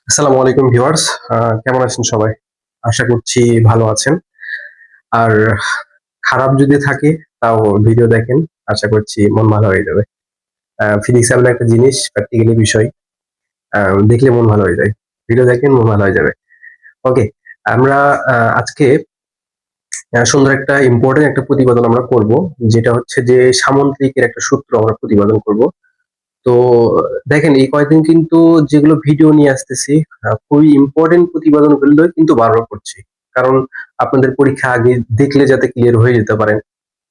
আসসালামু আলাইকুম ভিউয়ার্স। কেমন আছেন সবাই? আশা করছি ভালো আছেন। আর খারাপ যদি থাকে তাও ভিডিও দেখেন। আশা করছি মন ভালো হয়ে যাবে। ফিজিক্স এমন একটা জিনিস, প্র্যাকটিক্যালি বিষয়। আ দেখলে মন ভালো হয়ে যায়। ভিডিও দেখেন মন ভালো হয়ে যাবে। ওকে, আমরা আজকে সুন্দর একটা ইম্পোর্টেন্ট একটা প্রতিবেদন আমরা করব। যেটা হচ্ছে যে সামন্ত্রিকের একটা সূত্র আমরা প্রতিপাদন করব। তো দেখেন এই কয়েকদিন কিন্তু যেগুলো ভিডিও নিয়ে আসতেছি খুবই ইম্পর্টেন্ট প্রতিবেদনগুলো কিন্তু বারবার করছি। কারণ আপনাদের পরীক্ষা আগে দেখলে যাতে ক্লিয়ার হয়ে যেতে পারেন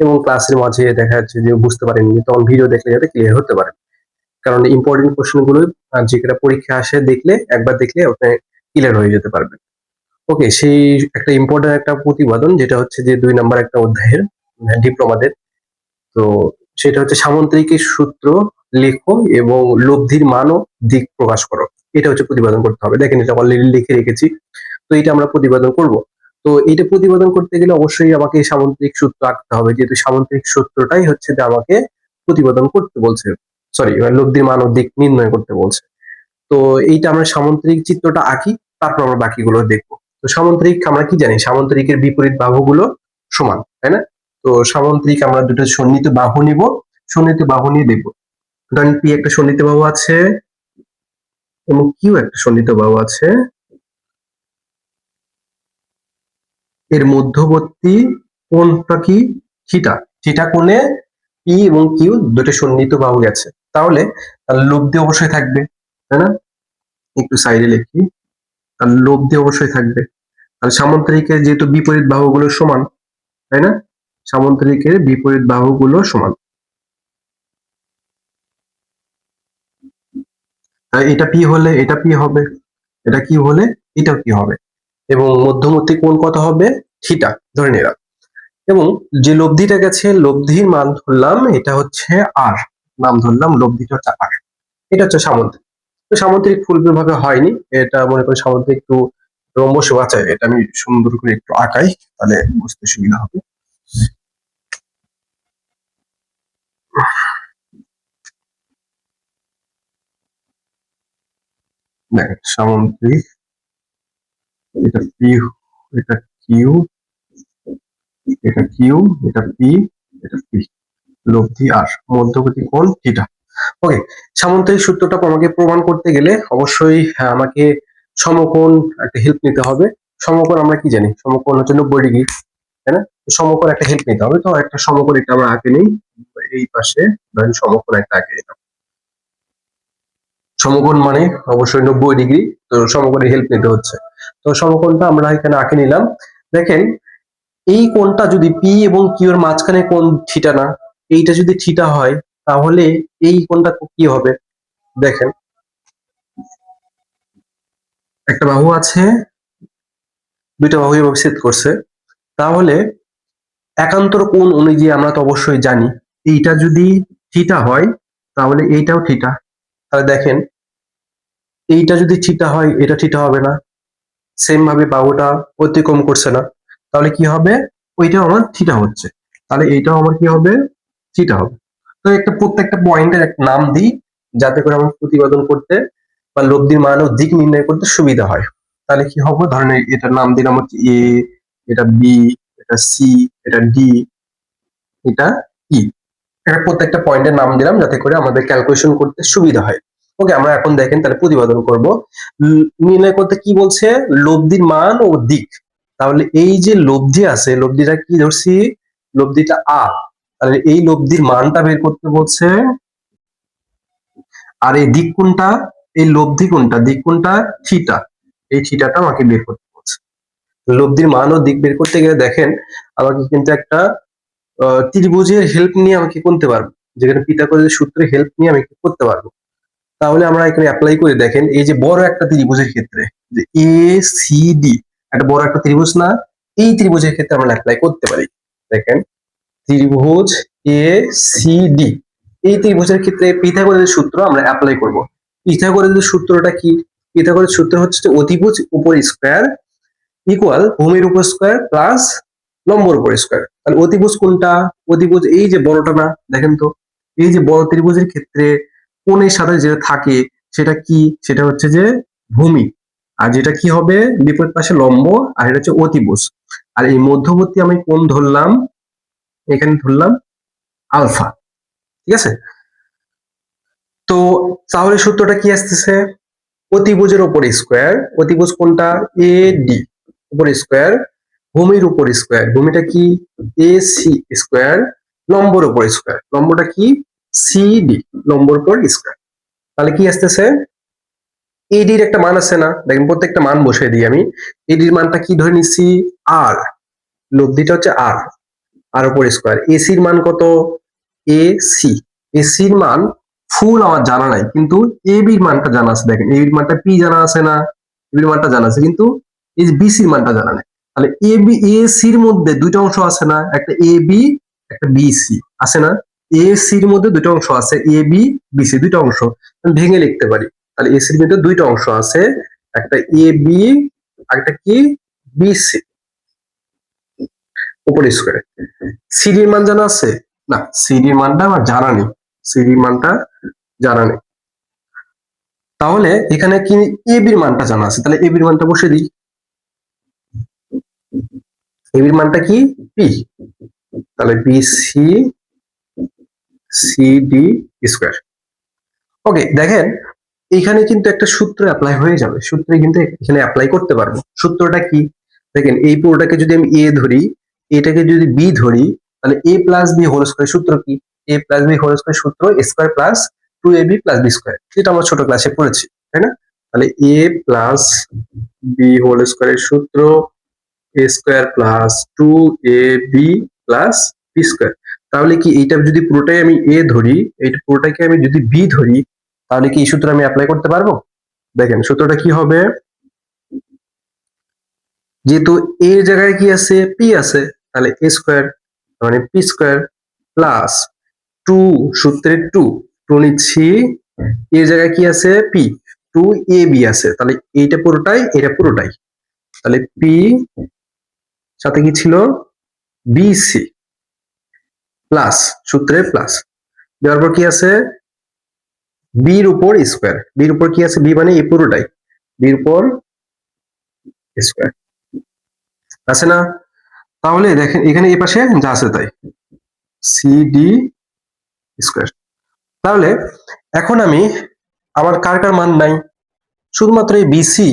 এবং ক্লাসের মাঝে দেখা যাচ্ছে যে বুঝতে পারেননি তখন ভিডিও দেখলে যাতে ক্লিয়ার হতে পারে। কারণ ইম্পর্টেন্ট কোশ্চেন গুলো যেটা পরীক্ষা আসে দেখলে একবার দেখলে আপনি ক্লিয়ার হয়ে যেতে পারবেন। ওকে, সেই একটা ইম্পর্টেন্ট একটা প্রতিবেদন যেটা হচ্ছে যে ২ নাম্বার একটা অধ্যায়ের ডিপ্লোমাদের। তো সেটা হচ্ছে সামুদ্রিকের সূত্র লেখো এবং লব্ধির মান ও দিক প্রকাশ করো। এটা হচ্ছে প্রতিপাদন করতে হবে। দেখেন এটা অলরেডি লিখে রেখেছি। তো এটা আমরা প্রতিপাদন করব। তো এটা প্রতিপাদন করতে গেলে অবশ্যই আমাকে সামুদ্রিক সূত্র আঁকতে হবে। যেহেতু সামুদ্রিক সূত্রটাই হচ্ছে যে আমাকে প্রতিপাদন করতে বলছে। সরি, লব্ধির মান ও দিক নির্ণয় করতে বলছে। তো এইটা আমরা সামুদ্রিক চিত্রটা আঁকি, তারপর আমরা বাকিগুলো দেখবো। তো সামুদ্রিক আমরা কি জানি? সামুদ্রিকের বিপরীত বাহুগুলো সমান, তাই না? তো সামুদ্রিক আমরা দুটো সন্নিহিত বাহু নিব, সন্নিহিত বাহু নিয়ে দেখবো। ধরেন পি একটা সন্নিহিত বাহু আছে এবং কিউ একটা সন্নিহিত বাহু আছে। এর মধ্যবর্তী কোণটা কি? থিটা। থিটা কোণে পি এবং কিউ দুটো সন্নিহিত বাহু গেছে। তাহলে তার লব্ধি অবশ্যই থাকবে, তাই না? একটু সাইডে লিখি। তার লব্ধি অবশ্যই থাকবে। তাহলে সামুদ্রিকের যেহেতু বিপরীত বাহুগুলো সমান, তাই না? সামুদ্রিকের বিপরীত বাহুগুলো সমান। তাই এটা পি হলে এটা পি হবে, এটা কি হলে এটাও কি হবে, এবং মধ্যবর্তী কোণ কত হবে? থিটা ধরে নিলাম। এবং যে লব্ধিটা গেছে লব্ধির মান ধরলাম এটা হচ্ছে আর, নাম ধরলাম লব্ধিটা হচ্ছে আর। এটা হচ্ছে সামুদ্রিক। তো সামুদ্রিক ফুলভাবে হয়নি, এটা মনে করি সামুদ্রিক একটু রম্বস আছে। এটা আমি সুন্দর করে একটু আঁকাই, তাহলে বুঝতে সুবিধা হবে। দেখেন সামুদ্রিক, এটা পি, এটা কিউ, এটা কিউ, এটা পি, এটা পি, লব্ধি আর, মধ্যবর্তী কোণ থিটা। ওকে, সামুদ্রিক সূত্রটা আমাকে প্রমাণ করতে গেলে অবশ্যই আমাকে সমকোণ একটা হেল্প নিতে হবে। সমকোণ আমরা কি জানি? সমকোণ হচ্ছে 90 ডিগ্রি, তাই না? তো সমকোণ একটা হেল্প নিতে হবে। তো একটা সমকোণ এটা আমরা আঁকে নিই। এই পাশে ধরেন সমকোণ একটা আঁকে নিলাম। সমকোণ মানে অবশ্যই 90 ডিগ্রি। তো সমকোণের হেল্প নিতে হচ্ছে। তো সমকোণটা আমরা এখানে আঁকে নিলাম। দেখেন এই কোণটা যদি পি এবং কিউ এর মাঝখানে কোণ থিটা না, এইটা যদি থিটা হয় তাহলে এই কোণটা কি হবে? দেখেন একটা বাহু আছে, দুইটা বাহু এভাবে ছেদ করছে। তাহলে একান্তর কোণ অনুযায়ী আমরা তো অবশ্যই জানি এইটা যদি থিটা হয় তাহলে এইটাও থিটা। তাহলে দেখেন এইটা যদি থিটা হয় এটা থিটা হবে না, সেম ভাবে বাহুটা অতিক্রম করছে না। তাহলে কি হবে? ওইটাও আমার থিটা হচ্ছে। তাহলে এইটাও আমার কি হবে? থিটা হবে। তো একটা প্রত্যেকটা পয়েন্টের একটা নাম দিই, যাতে করে আমার প্রতিপাদন করতে বা লব্ধির মান ও দিক নির্ণয় করতে সুবিধা হয়। তাহলে কি হবে? ধরেন এটার নাম দিলাম হচ্ছে এ, এটা বি, এটা সি, এটা ডি, এটা ই। এটা প্রত্যেকটা পয়েন্টের নাম দিলাম যাতে করে আমাদের ক্যালকুলেশন করতে সুবিধা হয়। ওকে, আমরা এখন দেখেন তাহলে প্রতিপাদন করব। নির্ণয় করতে কি বলছে? লব্ধির মান ও দিক। তাহলে এই যে লব্ধি আছে, লব্ধিটা কি ধরছি? লব্ধিটা আর। তাহলে এই লব্ধির মানটা বের করতে বলছে। আর এই দিক কোনটা? এই লব্ধি কোনটা? দিক কোনটা? থিটা। এই থিটাটা আমাকে বের করতে বলছে। লব্ধির মান ও দিক বের করতে গেলে দেখেন আমাকে কিন্তু একটা ত্রিভুজের হেল্প নিয়ে আমাকে করতে পারবো। যেখানে পিথাগোরাসের সূত্রের হেল্প নিয়ে আমি করতে পারবো। তাহলে আমরা এখানে অ্যাপ্লাই করে দেখেন এই যে বড় একটা ত্রিভুজের ক্ষেত্রে যে এ সি ডি, একটা বড় একটা ত্রিভুজ না? এই ত্রিভুজের ক্ষেত্রে আমরা অ্যাপ্লাই করতে পারি। দেখেন ত্রিভুজ এ সি ডি, এই ত্রিভুজের ক্ষেত্রে পিথাগোরাসের সূত্র আমরা অ্যাপ্লাই করব। পিথাগোরাসের সূত্রটা কি? পিথাগোরাসের সূত্র হচ্ছে অতিভুজ উপর স্কোয়ার ইকুয়াল ভূমির উপর স্কোয়ার প্লাস লম্বর উপর স্কোয়ার। তাহলে অতিভুজ কোনটা? অতিভুজ এই যে বড়টা না? দেখেন তো এই যে বড় ত্রিভুজের ক্ষেত্রে কোণের সাথে যেটা থাকে সেটা কি? সেটা হচ্ছে যে ভূমি। আর যেটা কি হবে বিপরীত পাশে লম্ব, আর এটা হচ্ছে অতিভুজ। আর এই মধ্যবর্তী আমি কোণ ধরলাম, এখানে ধরলাম আলফা। ঠিক আছে, তো তাহলে সূত্রটা কি আসতেছে, অতিভুজের উপর স্কোয়ার, অতিভুজ কোনটা এ ডি উপর স্কোয়ার, ভূমির উপর স্কোয়ার, ভূমিটা কি এ সি স্কোয়ার, লম্বর উপর স্কোয়ার, লম্বটা কি সি ডি, লম্বর উপর স্কোয়ার। তাহলে কি আসতেছে, এডির একটা মান আছে না, দেখেন প্রত্যেকটা মান বসিয়ে দিই আমি। এডির মানটা কি ধরে নিচ্ছি আর, লব্ধিটা হচ্ছে আর, আর উপর স্কোয়ার। এসির মান কত এ সি, এসির মান ফুল আমার জানা নাই, কিন্তু এ বির মানটা জানা আছে। দেখেন এ বির মানটা পি জানা আছে না, এ বির মানটা জানা আছে, কিন্তু এই বিসির মানটা জানা নেই। তাহলে এ বি এ সির মধ্যে দুইটা অংশ আছে না, একটা এ বি একটা বি সি আছে না, এ সির মধ্যে দুইটা অংশ আছে, এ বি বি সি দুইটা অংশ, আমি ভেঙে লিখতে পারি। তাহলে এ সির মধ্যে দুইটা অংশ আছে, একটা এ বি আর একটা কি বি সি উপর স্কোয়ারে। সিডির মান জানা আছে না, সিডির মানটা আমার জানা নেই, সিডির মানটা জানা নেই। তাহলে এখানে কি এ বির মানটা জানা আছে, তাহলে এ বির মানটা বসে দিই। এ বির মানটা কি পি, তাহলে B C C D square. Okay, দেখেন এখানে কিন্তু একটা সূত্র অ্যাপ্লাই হয়ে যাবে, সূত্রে কিন্তু এখানে অ্যাপ্লাই করতে পারবো। সূত্রটা কি, দেখেন এই পুরোটাকে যদি আমি এ ধরি, এটাকে যদি বি ধরি, তাহলে A plus B whole square সূত্র কি, A plus B whole square সূত্র square plus 2ab plus B square, যেটা আমরা ছোট ক্লাসে পড়েছি, তাই না? তাহলে এ প্লাস বি হোল স্কয়ারের সূত্র A square plus 2ab plus B square. তাহলে কি এইটা যদি পুরোটাই আমি এ ধরি, এইটা পুরোটাকে আমি যদি বি ধরি, তাহলে কি এই সূত্র আমি অ্যাপ্লাই করতে পারবো? দেখেন সূত্রটা কি হবে, যেহেতু এর জায়গায় কি আছে পি আছে, তাহলে এ স্কোয়ার মানে পি স্কোয়ার প্লাস 2, সূত্রের 2 2 নিচ্ছি, এর জায়গায় কি আছে পি, 2ab আছে, তাহলে এইটা পুরোটাই এটা পুরোটাই, তাহলে পি সাথে কি ছিল বিসি প্লাস, সূত্রে প্লাস দেওয়ার পর কি আছে বির উপর স্কোয়ার, বির উপর কি আছে বি মানে এই পুরোটাই, বির উপর স্কোয়ার আছে না? তাহলে দেখেন এখানে এই পাশে যা আছে তাই, সি ডি স্কোয়ার। তাহলে এখন আমি আমার কার কার মান নাই, শুধুমাত্র এই বিসি,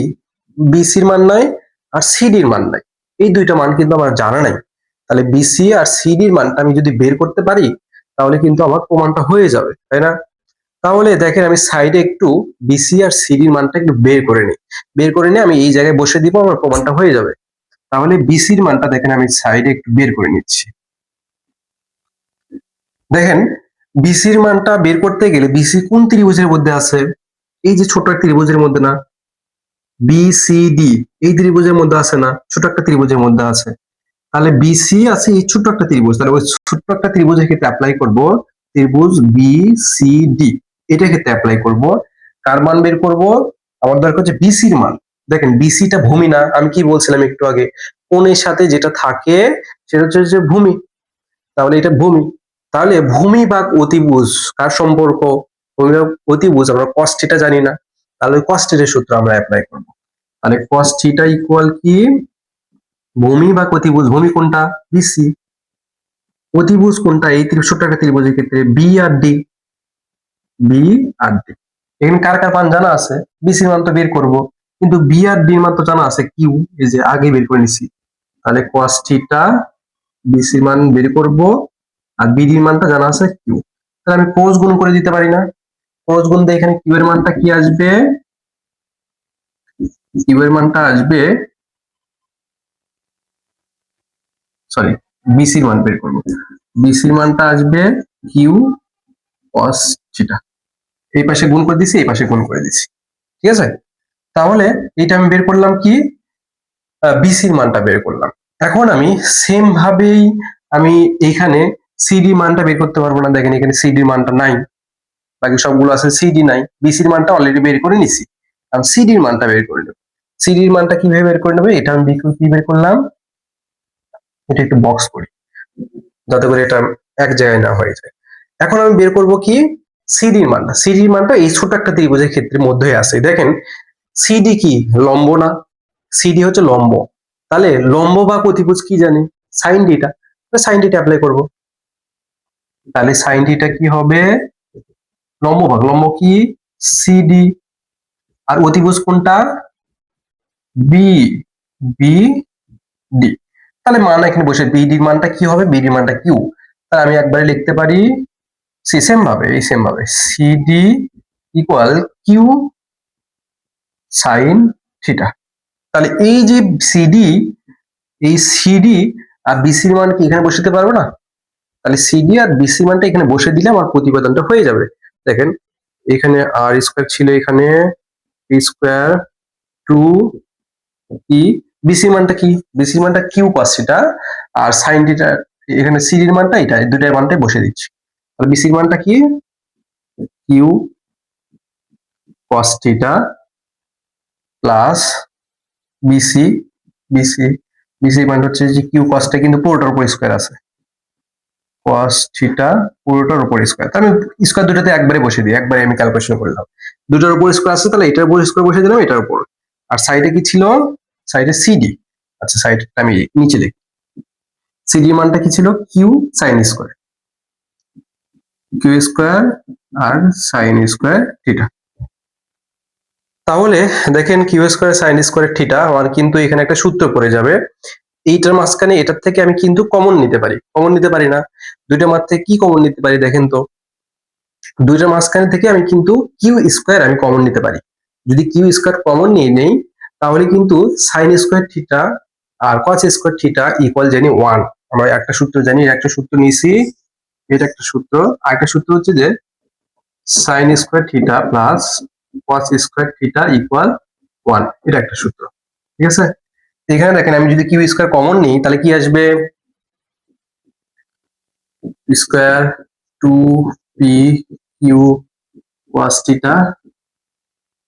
বিসির মান নাই আর সিডির মান নাই, এই দুইটা মান কিন্তু আমার জানা নাই। তাহলে বিসি আর সিডির মানটা আমি যদি বের করতে পারি, তাহলে কিন্তু আমার প্রমাণটা হয়ে যাবে, তাই না? তাহলে দেখেন আমি সাইডে একটু বিসি আর সিডির মানটা একটু বের করে নিই, বের করে নিয়ে আমি এই জায়গায় বসে দিব, আমার প্রমাণটা হয়ে যাবে। তাহলে বিসির মানটা দেখেন আমি সাইডে একটু বের করে নিচ্ছি। দেখেন বিসির মানটা বের করতে গেলে বিসি কোন ত্রিভুজের মধ্যে আছে, এই যে ছোট একটা ত্রিভুজের মধ্যে না, বিসিডি এই ত্রিভুজের মধ্যে আছে না, ছোট একটা ত্রিভুজের মধ্যে আছে। তাহলে বিসি আছে এই ছোট একটা ত্রিভুজ, তাহলে ওই ছোট্ট একটা ত্রিভুজের ক্ষেত্রে অ্যাপ্লাই করব ত্রিভুজ বিসিডি, এটা ক্ষেত্রে অ্যাপ্লাই করব। কার মান বের করব, আমার দরকার হচ্ছে বিসির মান। দেখেন বিসিটা ভূমি না, আমি কি বলছিলাম একটু আগে, কোণের সাথে যেটা থাকে সেটা হচ্ছে যে ভূমি, তাহলে এটা ভূমি। তাহলে ভূমি ভাগ অতিভুজ কার সম্পর্ক, ভূমি ভাগ অতিভুজ আমরা cos থিটা জানি না, তাহলে cos থিটার সূত্র আমরা অ্যাপ্লাই করব। তাহলে cos থিটা ইকুয়াল কি ভূমি ভাগ অতিভুজ, ভূমি কোনটা বিসি, অতিভুজ কোনটা এই ছোট্ট একটা ত্রিভুজের ক্ষেত্রে বি আর ডি, বি আর ডি। এখানে কার কার মান জানা আছে, বিসির মান তো বের করব, কিন্তু বি আর ডি মান তো জানা আছে কিউ, এই যে আগে বের করে নিছি। তাহলে cos থিটা বিসির মান বের করব, আর বিডির মানটা জানা আছে কিউ, তাহলে আমি ক্রস গুণ করে দিতে পারি না, ক্রস গুণ দিয়ে এখানে কিউ এর মানটা কি আসবে, কিউ এর মানটা আসবে, সরি বিসির মান বের করব, বিসির মানটা আসবে কিউ cos থিটা, এই পাশে গুণ করে দিছি এই পাশে গুণ করে দিছি, ঠিক আছে? তাহলে এটা আমি বের করলাম কি বিসির মানটা বের করলাম। এখন আমি সেম ভাবেই আমি এখানে সিডি মানটা বের করতে পারবো না, দেখেন এখানে সিডি মানটা নাই, বাকি সবগুলো আছে সিডি নাই, বিসির মানটা অলরেডি বের করে নিছি, আমি সিডির মানটা বের করে নেব। সিডির মানটা কিভাবে বের করে নেবে, এটা আমি কি বের করলাম, এটা একটু বক্স করি যাতে করে এটা এক জায়গায় না হয়ে যায়। এখন আমি বের করব কি সিডির মানটা, সিডির মানটা এই ছোট একটা ত্রিভুজের ক্ষেত্রে মধ্যে আছে, দেখেন সিডি কি লম্ব না? সিডি হচ্ছে লম্ব, তাহলে লম্ব বা অতিভুজ কি জানি? সাইন ডিটা। সাইন ডিটা অ্যাপ্লাই করব, তাহলে সাইন ডিটা কি হবে? লম্ব ভাগ লম্ব কি? সিডি। আর অতিভুজ কোনটা? B, B D. তাহলে মান এখানে বসে বিডির মানটা কি হবে? বিডির মানটা কিউ। তাহলে আমি একবারে লিখতে পারি সেম ভাবে, এই সেম ভাবে CD equal Q sine theta. তাহলে এই যে সিডি, এই সিডি আর বিসির মান কি এখানে বসাতে পারবো না? তাহলে সিডি আর বিসির মানটা এখানে বসে দিলে আমার প্রতিবেদনটা হয়ে যাবে। দেখেন এখানে আর স্কোয়ার ছিল, এখানে পি স্কোয়ার টু ই, বিসি মানটা কি? বিসি মানটা কিউ কস থিটা, আর সাইন থিটা এখানে সিডির মানটা এটা, এই দুটার মানটাই বসে দিচ্ছি। তাহলে বিসির মানটা কি? Q cos theta plus BC, BC বিসির মান হচ্ছে যে কিউ কসটা কিন্তু পুরোটার উপর স্কোয়ার আছে, কস থিটা পুরোটার উপর স্কোয়ার। আমি স্কোয়ার দুটাতে একবারে বসে দিই, একবারে আমি ক্যালকুলেশন করলাম। দুটার উপর স্কোয়ার আছে, তাহলে এটার উপর স্কোয়ার বসে দিলাম, এটার উপর। আর সাইডে কি ছিল? সাইডে সিডি। আচ্ছা সাইডটা আমি নিচে লিখি। সিডি মানটা কি ছিল? Q sine square, Q square আর সাইন স্কোয়ার থিটা। তাহলে দেখেন Q square sine square theta আমার কিন্তু এখানে একটা সূত্র পড়ে যাবে। এইটার মাঝখানে এটার থেকে আমি কিন্তু কমন নিতে পারি, কমন নিতে পারি না? দুইটার মাঝ থেকে কি কমন নিতে পারি দেখেন তো? দুইটার মাঝখানে থেকে আমি কিন্তু কিউ স্কোয়ার আমি কমন নিতে পারি। যদি কিউ স্কোয়ার কমন নিয়ে নেই তাহলে কিন্তু সাইন স্কোয়ার থিটা আর কস স্কোয়ার থিটা ইকুয়াল জানি 1। আমরা একটা সূত্র জানি, একটা সূত্র নিয়েছি, এটা একটা সূত্র। আর একটা সূত্র হচ্ছে যে sign square theta plus cos square theta equal 1, এটা একটা সূত্র। ঠিক আছে, এখানে দেখেন আমি যদি কিউ স্কোয়ার কমন নিই তাহলে কি আসবে? Square two P Q cos theta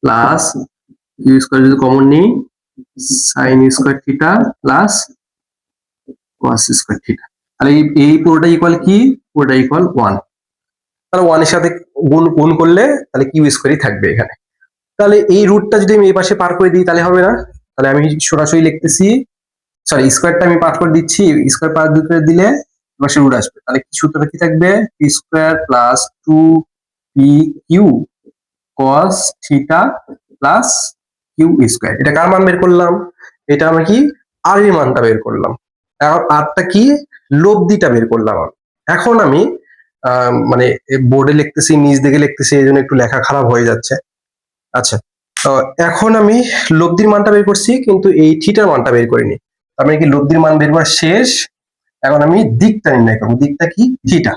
plus Q square যদি কমন নিই sine square theta plus cos square theta. তাহলে এই পুরোটা ইকুয়াল কি? পুরোটা ইকুয়াল 1। তাহলে 1 এর সাথে গুণ গুণ করলে তাহলে কিউ স্কোয়ারই থাকবে এখানে। তাহলে এই রুটটা যদি আমি এই পাশে পার করে দিই তাহলে হবে না? তাহলে আমি সরাসরি লিখতেছি, সরি স্কোয়ারটা আমি পার করে দিচ্ছি, স্কোয়ার পার করে দিলে পাশে রুট আসবে। তাহলে কি সূত্রটা কি থাকবে? P square plus two P Q cos theta plus Q square. এটা কার মান বের করলাম? এটা আমরা কি আর এর মানটা বের করলাম। এখন আরটা কি? লব্ধিটা বের করলাম। এখন আমি মানে বোর্ডে লিখতেছি, নিচ দিকে লিখতেছি, এই জন্য একটু লেখা খারাপ হয়ে যাচ্ছে। আচ্ছা, তো এখন আমি লব্ধির মানটা বের করছি কিন্তু এই থিটার মানটা বের করিনি। তার মানে কি লব্ধির মান বের করা শেষ। এখন আমি দিকটা নির্ণয় করবো, দিকটা কি? থিটা।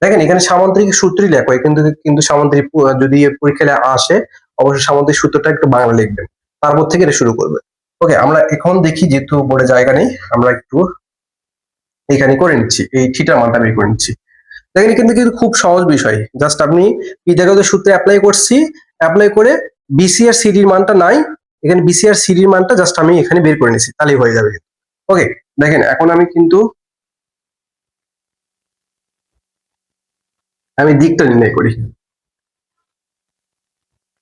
দেখেন এখানে সামান্তরিক সূত্রই লেখা হয়, কিন্তু কিন্তু সামান্তরিক যদি পরীক্ষায় আসে অবশ্যই সামান্তরিক সূত্রটা একটু বাংলা লিখবেন, তারপর থেকে এটা শুরু করবে। ওকে, আমরা এখন দেখি যেহেতু বোর্ডে জায়গা নেই আমরা একটু এখানে করে নিচ্ছি, এই থিটার মানটা বের করে নিচ্ছি। দেখেন কিন্তু কিন্তু খুব সহজ বিষয়, জাস্ট আপনি পিথাগোরাসের সূত্রে অ্যাপ্লাই করছি, অ্যাপ্লাই করে বিসি আর সিডির মানটা নাই, এখানে বিসি আর সিডির মানটা জাস্ট আমি এখানে বের করে নিচ্ছি, তাহলেই হয়ে যাবে। ওকে, দেখেন এখন আমি কিন্তু আমি দিকটা নির্ণয় করি,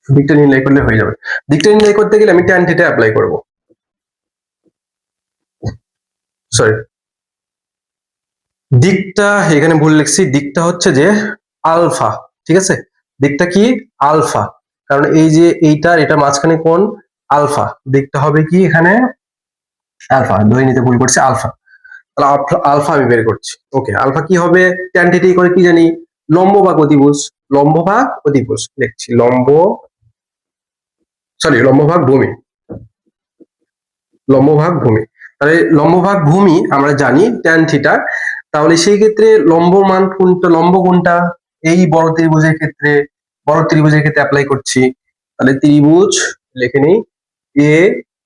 দিকটা নির্ণয় করলে হয়ে যাবে। দিকটা নির্ণয় করতে গেলে আমি ট্যান থিটা অ্যাপ্লাই করব, সরি দিকটা এখানে ভুল লিখছি, দিকটা হচ্ছে যে আলফা। ঠিক আছে, দিকটা কি? আলফা, কারণ এই যে এইটার এটা মাঝখানে কোণ আলফা, দিকটা হবে কি এখানে? আলফা। ধরে নিতে ভুল করছি, আলফা। তাহলে আলফা আমি বের করছি। ওকে, আলফা কি হবে? ট্যান থিটা করে কি জানি? লম্ব ভাগ অতিভুজ, লম্ব ভাগ অতিভুজ লিখছি, লম্ব সরি লম্ব ভাগ ভূমি, লম্ব ভাগ ভূমি। তাহলে লম্ব ভাগ ভূমি আমরা জানি ট্যান থিটা। তাহলে সেই ক্ষেত্রে লম্ব মান কোনটা? লম্ব কোনটা? এই বড় ত্রিভুজের ক্ষেত্রে, বড় ত্রিভুজের ক্ষেত্রে অ্যাপ্লাই করছি। তাহলে ত্রিভুজ লিখে নিই, এ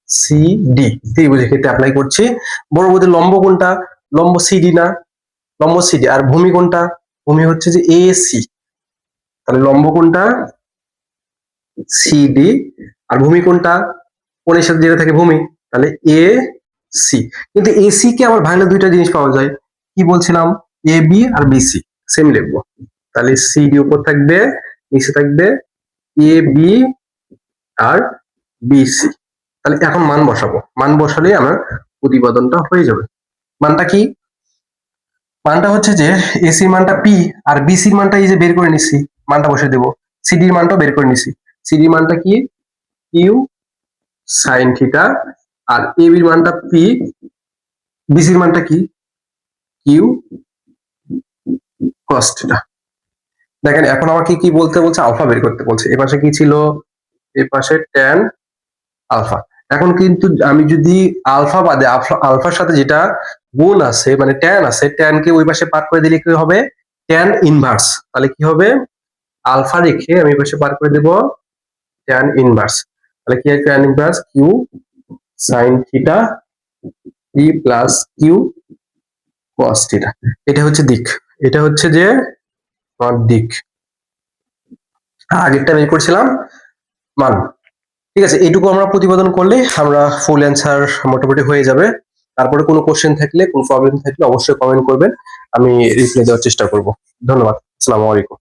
সি ডি ত্রিভুজের ক্ষেত্রে অ্যাপ্লাই করছি। বড় ত্রিভুজের লম্ব কোনটা? লম্ব সিডি না? লম্ব সিডি। আর ভূমি কোনটা? ভূমি হচ্ছে যে এ সি। তাহলে লম্ব কোনটা? সিডি। আর ভূমি কোনটা? কোণের সাথে যেটা থাকে ভূমি, তাহলে এ সি। কিন্তু এসি কে আমার ভাঙলে দুইটা জিনিস পাওয়া যায়, কি বলছিলাম? A B R BC, same লিখবো। তাহলে সিডি উপর থাকবে, নিচে থাকবে এ বি আর বিসি। তাহলে এখন মান বসাবো, মান বসালেই আমার প্রতিপাদনটা হয়ে যাবে। মানটা কি? মানটা হচ্ছে যে এসির মানটা পি, আর বিসির মানটা এই যে বের করে নিচ্ছি, মানটা বসে দেবো। সিডির মানটাও বের করে নিচ্ছি, সিডির মানটা কি? Q sine theta. আর এবির মানটা পি, বিসির মানটা কি? Q cos theta. দেখেন এখন আমাকে কি বলতে বলছে? আলফা বের করতে বলছে। এ পাশে কি ছিল? এ পাশে ট্যান আলফা। এখন কিন্তু আমি যদি আলফা বাদে আলফার সাথে যেটা গুণ আছে মানে ট্যান আছে, ট্যানকে ওই পাশে পার করে দিলে কি হবে? Tan inverse. তাহলে কি হবে? আলফা রেখে আমি এই পাশে পার করে দেব ট্যান ইনভার্স। তাহলে কি হয়? Tan inverse Q sine theta ই প্লাস কিউ কস থিটা। এটা হচ্ছে দিক, এটা হচ্ছে যে আমার দিক। আগেরটা বের করছিলাম মান। ঠিক আছে, এইটুকু আমরা প্রতিপাদন করলে আমরা ফুল অ্যান্সার মোটামুটি হয়ে যাবে। তারপরে কোনো কোশ্চেন থাকলে, কোনো প্রবলেম থাকলে অবশ্যই কমেন্ট করবেন, আমি রিপ্লাই দেওয়ার চেষ্টা করব। ধন্যবাদ, আসসালামু আলাইকুম।